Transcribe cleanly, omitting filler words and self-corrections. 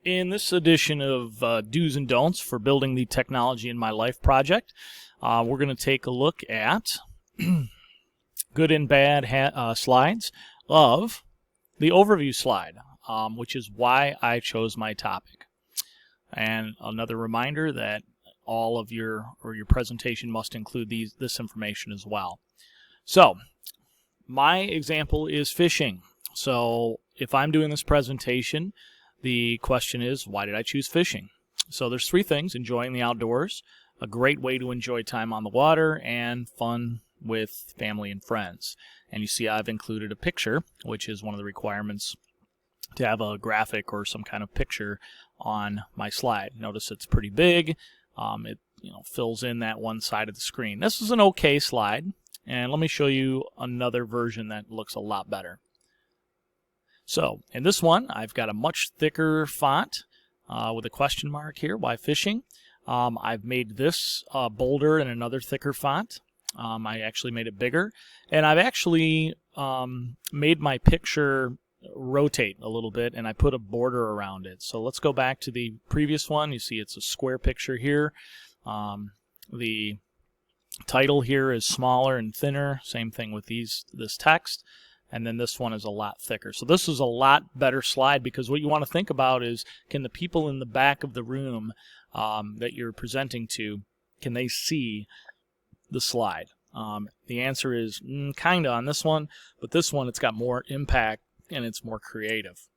In this edition of Do's and Don'ts for Building the Technology in My Life project, we're going to take a look at good and bad slides of the overview slide, which is why I chose my topic. And another reminder that all of your presentation must include this information as well. So, my example is fishing. So, if I'm doing this presentation, the question is, why did I choose fishing? So there's three things: enjoying the outdoors, a great way to enjoy time on the water, and fun with family and friends. And you see I've included a picture, which is one of the requirements to have a graphic or some kind of picture on my slide. Notice it's pretty big. It fills in that one side of the screen. This is an okay slide, and let me show you another version that looks a lot better. So, in this one, I've got a much thicker font with a question mark here, why fishing. I've made this bolder in another thicker font. I actually made it bigger. And I've actually made my picture rotate a little bit, and I put a border around it. So let's go back to the previous one. You see it's a square picture here. The title here is smaller and thinner. Same thing with this text. And then this one is a lot thicker. So this is a lot better slide, because what you want to think about is, can the people in the back of the room that you're presenting to, can they see the slide? The answer is kind of on this one, but this one, it's got more impact and it's more creative.